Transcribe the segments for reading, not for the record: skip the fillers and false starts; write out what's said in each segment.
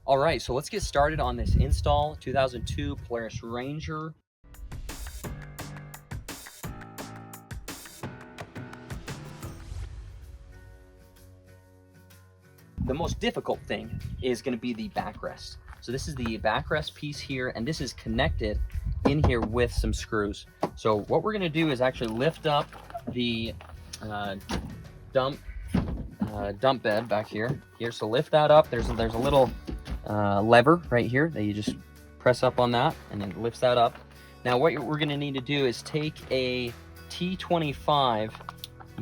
All right, so let's get started on this install. 2002 Polaris Ranger. The most difficult thing is going to be the backrest. So this is the backrest piece here, and this is connected in here with some screws. So what we're going to do is actually lift up the dump bed back here. So lift that up. There's a little lever right here that you just press up on that, and then it lifts that up. Now what we're going to need to do is take a T25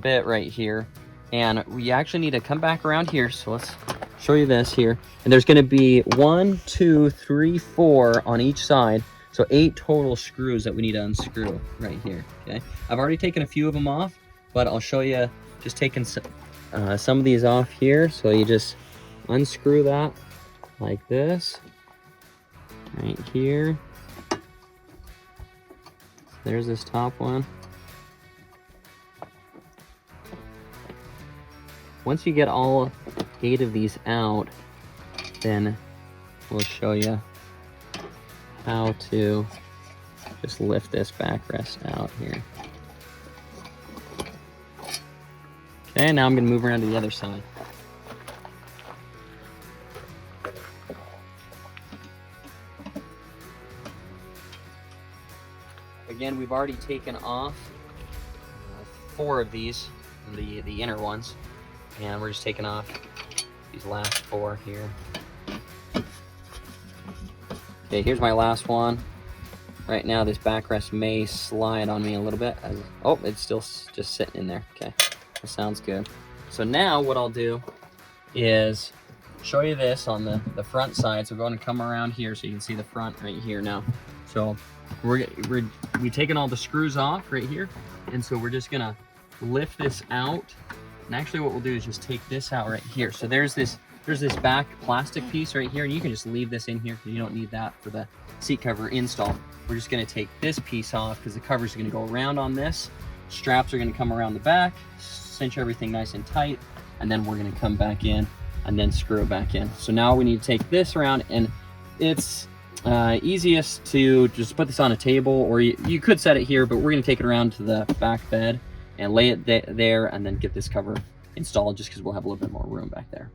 bit right here, and we actually need to come back around here. So let's show you this here. And there's going to be 1, 2, 3, 4 on each side. So 8 total screws that we need to unscrew right here. Okay. I've already taken a few of them off, but I'll show you just taking some of these off here. So you just unscrew that like this right here. There's this top one. Once you get all 8 of these out, then we'll show you how to just lift this backrest out here. Okay, now I'm going to move around to the other side. Again, we've already taken off 4 of these, the inner ones. And we're just taking off these last 4 here. Okay, here's my last one. Right now, this backrest may slide on me a little bit. Oh, it's still just sitting in there. Okay, that sounds good. So now what I'll do is show you this on the front side. So we're going to come around here so you can see the front right here now. So we've taken all the screws off right here. And so we're just gonna lift this out. And actually what we'll do is just take this out right here. So there's this back plastic piece right here, and you can just leave this in here because you don't need that for the seat cover install. We're just gonna take this piece off because the cover's gonna go around on this. Straps are gonna come around the back, cinch everything nice and tight, and then we're gonna come back in and then screw it back in. So now we need to take this around, and it's easiest to just put this on a table, or you could set it here, but we're gonna take it around to the back bed and lay it there, and then get this cover installed just because we'll have a little bit more room back there.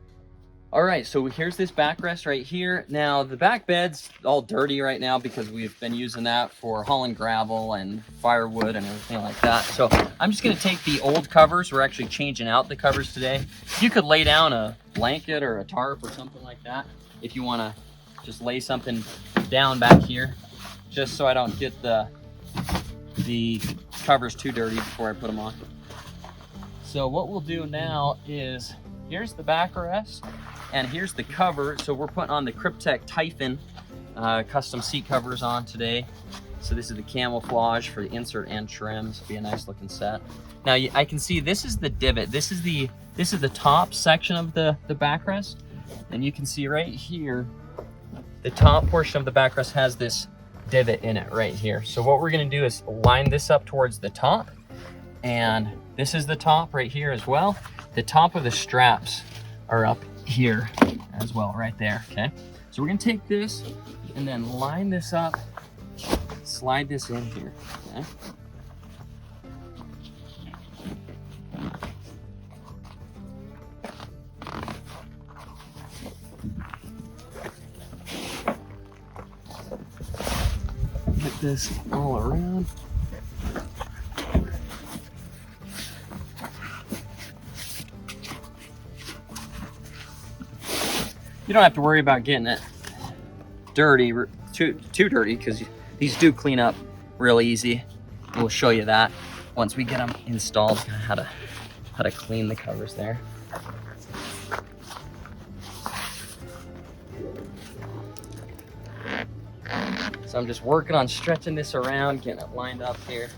All right, so here's this backrest right here. Now the back bed's all dirty right now because we've been using that for hauling gravel and firewood and everything like that. So I'm just gonna take the old covers. We're actually changing out the covers today. You could lay down a blanket or a tarp or something like that if you wanna just lay something down back here, just so I don't get the covers too dirty before I put them on. So what we'll do now is, here's the backrest and here's the cover. So we're putting on the Cryptek Typhon custom seat covers on today. So this is the camouflage for the insert and trims. It'll be a nice looking set. Now I can see this is the divot. This is the top section of the backrest, and you can see right here the top portion of the backrest has this divot in it right here. So what we're gonna do is line this up towards the top, and this is the top right here as well. The top of the straps are up here as well, right there, okay? So we're gonna take this and then line this up, slide this in here, okay? Get this all around. You don't have to worry about getting it dirty, too dirty, because these do clean up real easy. We'll show you that once we get them installed, how to clean the covers there. So I'm just working on stretching this around, getting it lined up here.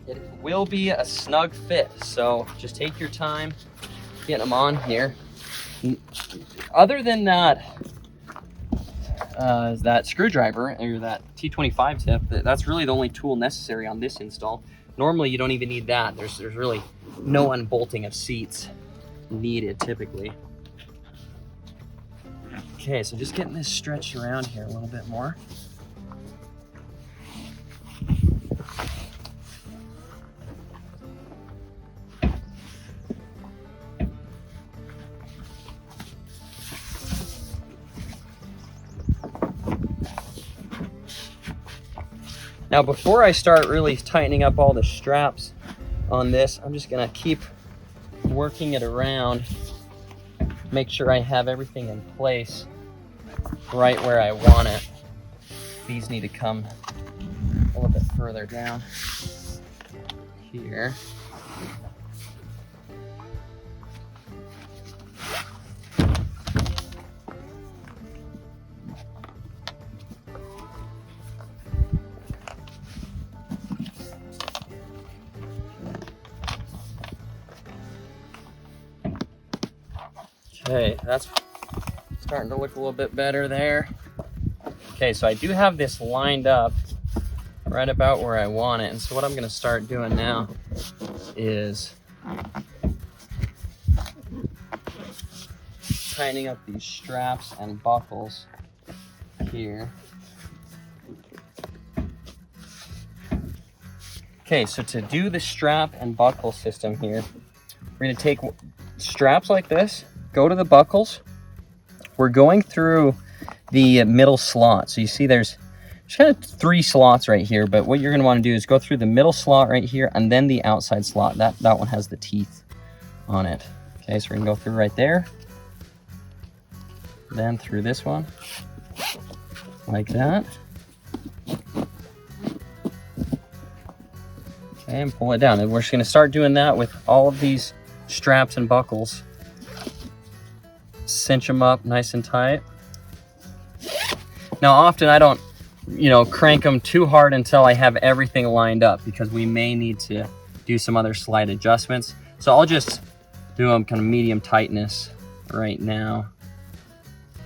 It will be a snug fit, so just take your time getting them on here. Other than that, that screwdriver or that T25 tip, that's really the only tool necessary on this install. Normally you don't even need that. There's really no unbolting of seats needed typically. Okay, so just getting this stretched around here a little bit more. Now, before I start really tightening up all the straps on this, I'm just gonna keep working it around, make sure I have everything in place right where I want it. These need to come a little bit further down here. Okay, that's starting to look a little bit better there. Okay, so I do have this lined up right about where I want it. And so what I'm gonna start doing now is tightening up these straps and buckles here. Okay, so to do the strap and buckle system here, we're gonna take straps like this, go to the buckles. We're going through the middle slot. So you see there's kind of 3 slots right here, but what you're gonna wanna do is go through the middle slot right here and then the outside slot. That one has the teeth on it. Okay, so we're gonna go through right there, then through this one, like that. Okay, and pull it down. And we're just gonna start doing that with all of these straps and buckles. Cinch them up nice and tight. Now, often I don't, crank them too hard until I have everything lined up, because we may need to do some other slight adjustments. So I'll just do them kind of medium tightness right now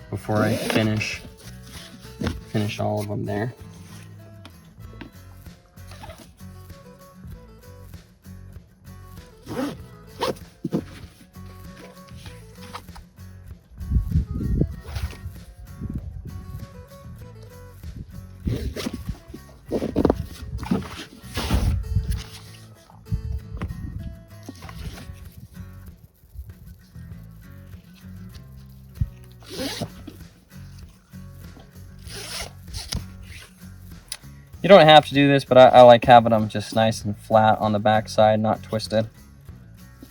before I finish all of them there. You don't have to do this, but I like having them just nice and flat on the back side, not twisted.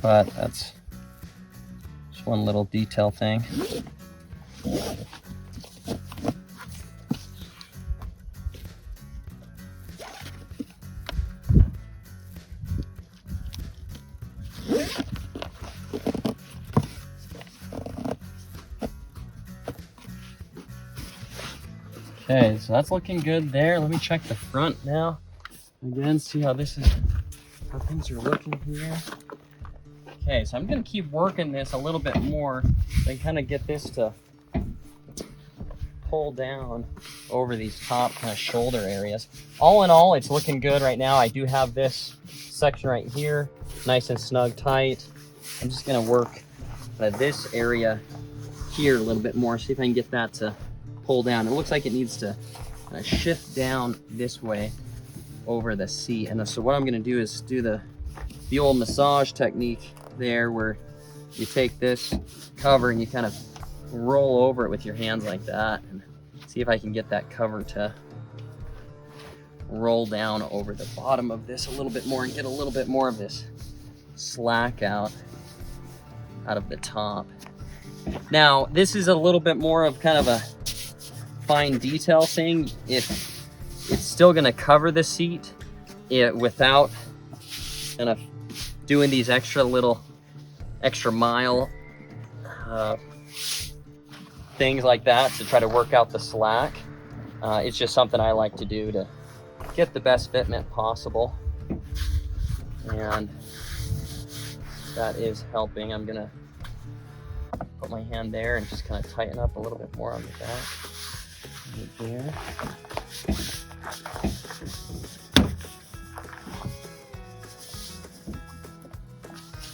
But that's just one little detail thing. Okay, so that's looking good there. Let me check the front now. Again, see how things are looking here. Okay, so I'm gonna keep working this a little bit more and kind of get this to pull down over these top kind of shoulder areas. All in all, it's looking good right now. I do have this section right here, nice and snug tight. I'm just gonna work this area here a little bit more, see if I can get that to pull down. It looks like it needs to shift down this way over the seat. And so what I'm going to do is do the old massage technique there, where you take this cover and you kind of roll over it with your hands like that, and see if I can get that cover to roll down over the bottom of this a little bit more and get a little bit more of this slack out of the top. Now, this is a little bit more of kind of a fine detail thing. If it's still going to cover the seat without kind of doing these extra mile things like that to try to work out the slack. It's just something I like to do to get the best fitment possible, and that is helping. I'm gonna put my hand there and just kind of tighten up a little bit more on the back. right there.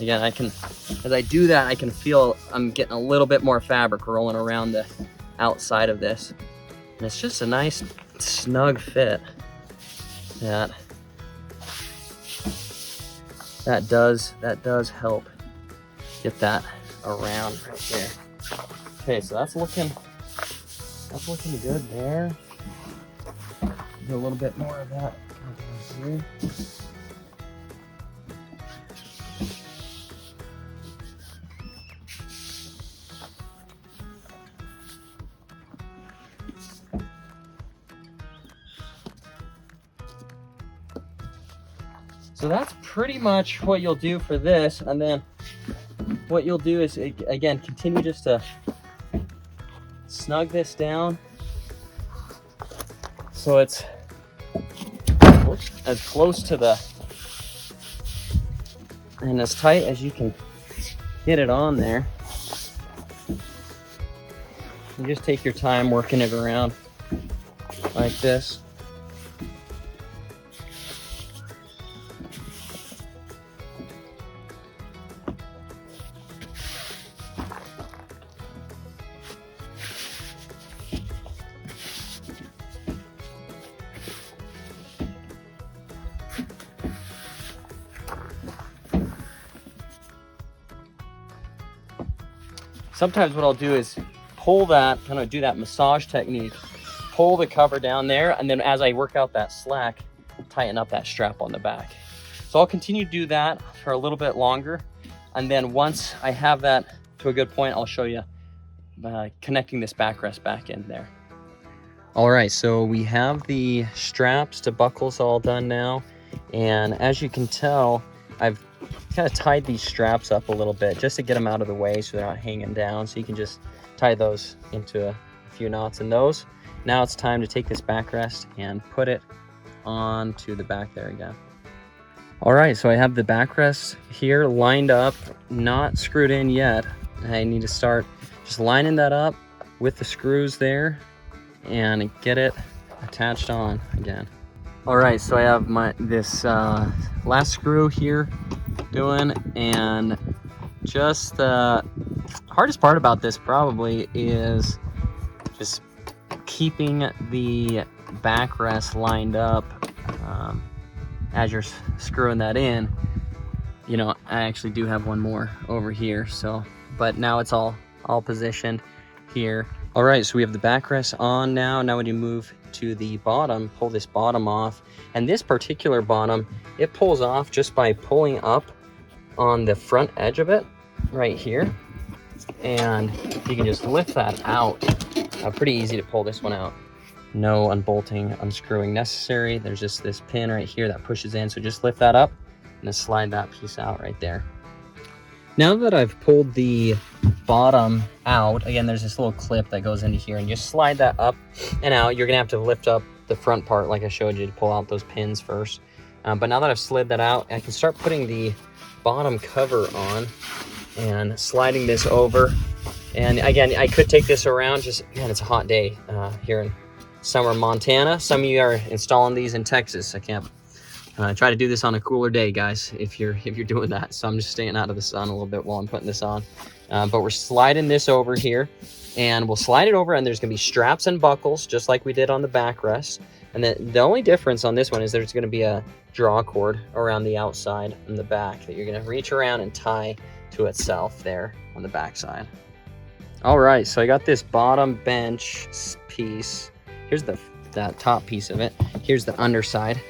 Again, as I do that, I can feel I'm getting a little bit more fabric rolling around the outside of this. And it's just a nice snug fit. That does help get that around right there. Okay, so that's looking good there. Do a little bit more of that here. So that's pretty much what you'll do for this, and then what you'll do is, again, continue just to snug this down so it's as close to the, and as tight as you can get it on there. You just take your time working it around like this. Sometimes what I'll do is pull that, kind of do that massage technique, pull the cover down there, and then as I work out that slack, tighten up that strap on the back. So I'll continue to do that for a little bit longer, and then once I have that to a good point, I'll show you connecting this backrest back in there. All right, so we have the straps to buckles all done now, and as you can tell, I've kind of tied these straps up a little bit just to get them out of the way so they're not hanging down. So you can just tie those into a few knots in those. Now it's time to take this backrest and put it onto the back there again. All right, so I have the backrest here lined up, not screwed in yet. I need to start just lining that up with the screws there and get it attached on again. All right, so I have this last screw here doing, and just the hardest part about this probably is just keeping the backrest lined up as you're screwing that in. You know, I actually do have one more over here, so, but now it's all positioned here. All right, so we have the backrest on now. Now when you move to the bottom, pull this bottom off, and this particular bottom, it pulls off just by pulling up on the front edge of it right here, and you can just lift that out. Pretty easy to pull this one out. No unbolting, unscrewing necessary. There's just this pin right here that pushes in, so just lift that up and then slide that piece out right there. Now that I've pulled the bottom out, again, there's this little clip that goes into here, and just slide that up and out. You're gonna have to lift up the front part like I showed you to pull out those pins first. But now that I've slid that out, I can start putting the bottom cover on and sliding this over. And again, I could take this around, just, man, it's a hot day here in summer Montana. Some of you are installing these in Texas. I can't try to do this on a cooler day, guys, if you're doing that. So I'm just staying out of the sun a little bit while I'm putting this on. But we're sliding this over here, and we'll slide it over, and there's gonna be straps and buckles just like we did on the backrest. And then the only difference on this one is there's gonna be a draw cord around the outside and the back that you're gonna reach around and tie to itself there on the back side. All right, so I got this bottom bench piece. Here's that top piece of it. Here's the underside.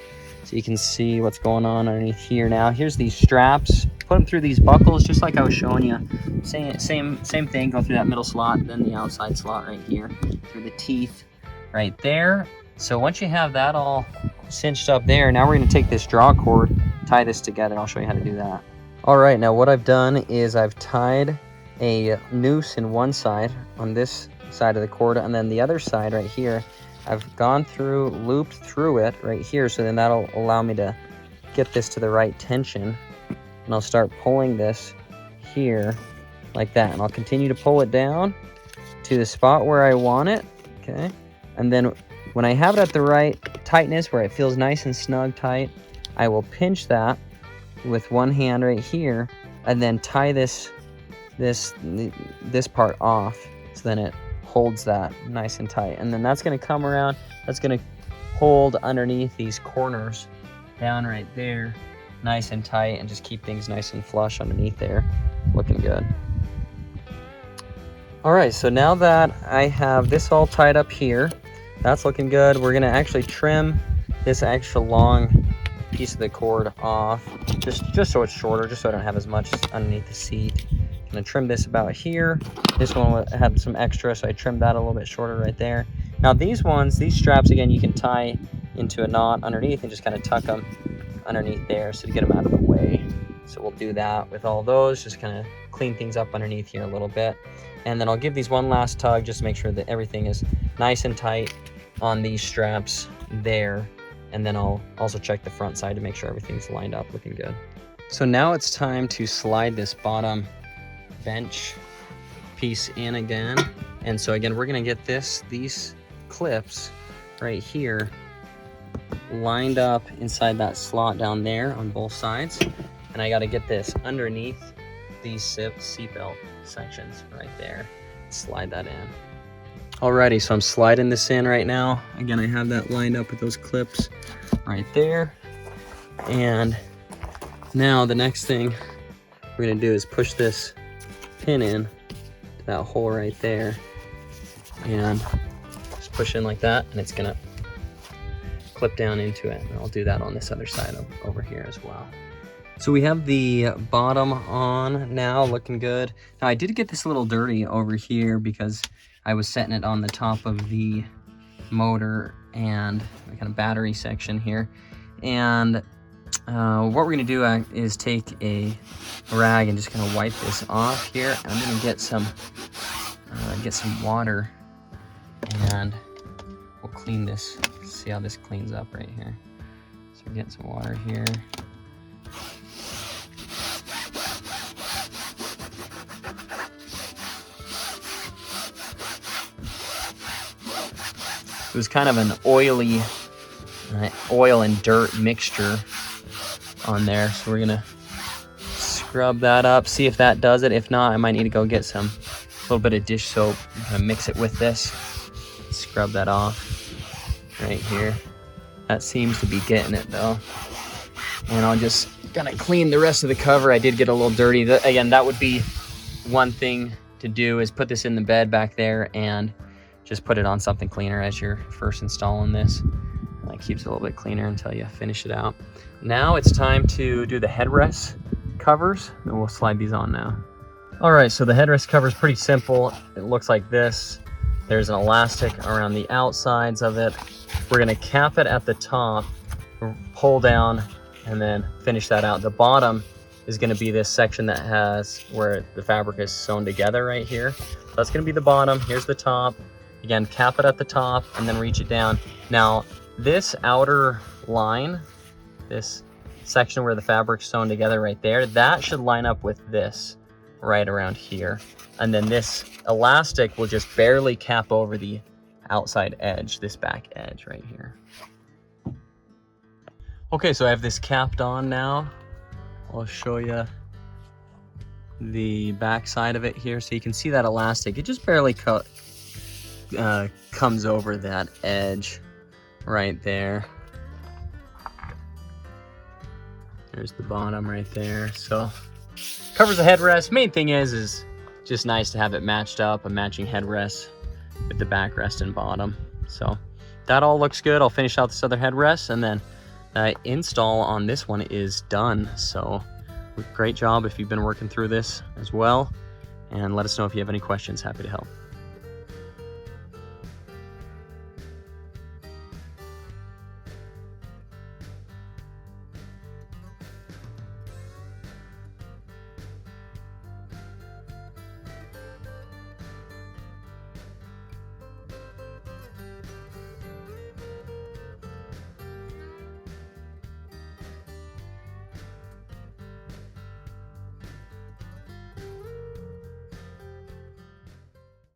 So you can see what's going on underneath here now. Here's these straps. Put them through these buckles just like I was showing you. Same thing, go through that middle slot, then the outside slot right here, through the teeth right there. So once you have that all cinched up there, now we're gonna take this draw cord, tie this together. I'll show you how to do that. All right, now what I've done is I've tied a noose in one side on this side of the cord, and then the other side right here, I've gone through, looped through it right here, so then that'll allow me to get this to the right tension. And I'll start pulling this here like that, and I'll continue to pull it down to the spot where I want it, okay? And then when I have it at the right tightness where it feels nice and snug tight, I will pinch that with one hand right here and then tie this part off, so then it holds that nice and tight. And then that's going to come around, that's going to hold underneath these corners down right there nice and tight, and just keep things nice and flush underneath there. Looking good. All right, so now that I have this all tied up here, that's looking good. We're going to actually trim this extra long piece of the cord off, just so it's shorter, just so I don't have as much underneath the seat. I'm gonna trim this about here. This one had some extra, so I trimmed that a little bit shorter right there. Now these straps, again, you can tie into a knot underneath and just kind of tuck them underneath there so to get them out of the way. So we'll do that with all those, just kind of clean things up underneath here a little bit. And then I'll give these one last tug just to make sure that everything is nice and tight on these straps there. And then I'll also check the front side to make sure everything's lined up, looking good. So now it's time to slide this bottom bench piece in again. And so again, we're gonna get these clips right here lined up inside that slot down there on both sides. And I gotta get this underneath these seatbelt sections right there. Slide that in. Alrighty, so I'm sliding this in right now. Again, I have that lined up with those clips right there. And now the next thing we're gonna do is push this pin in to that hole right there, and just push in like that, and it's gonna clip down into it. And I'll do that on this other side over here as well. So we have the bottom on now, looking good. Now I did get this a little dirty over here because I was setting it on the top of the motor and the kind of battery section here. And what we're gonna do is take a rag and just kind of wipe this off here. And I'm gonna get some water, and we'll clean this. See how this cleans up right here. So we're getting some water here. It was kind of an oily oil and dirt mixture on there, so we're gonna scrub that up, see if that does it. If not, I might need to go get a little bit of dish soap and kind of mix it with this, scrub that off right here. That seems to be getting it though. And I'll just kind of clean the rest of the cover. I did get a little dirty. Again, that would be one thing to do, is put this in the bed back there and just put it on something cleaner as you're first installing this. That keeps it a little bit cleaner until you finish it out. Now it's time to do the headrest covers, and we'll slide these on now. All right, so the headrest cover is pretty simple. It looks like this. There's an elastic around the outsides of it. We're gonna cap it at the top, pull down, and then finish that out. The bottom is gonna be this section that has where the fabric is sewn together right here. That's gonna be the bottom. Here's the top. Again, cap it at the top and then reach it down. Now, this outer line, this section where the fabric's sewn together right there, that should line up with this right around here. And then this elastic will just barely cap over the outside edge, this back edge right here. Okay, so I have this capped on now. I'll show you the back side of it here. So you can see that elastic, it just barely comes over that edge right there. There's the bottom right there. So covers the headrest. Main thing is just nice to have it matched up, a matching headrest with the backrest and bottom. So that all looks good. I'll finish out this other headrest, and then install on this one is done. So great job if you've been working through this as well, and let us know if you have any questions. Happy to help.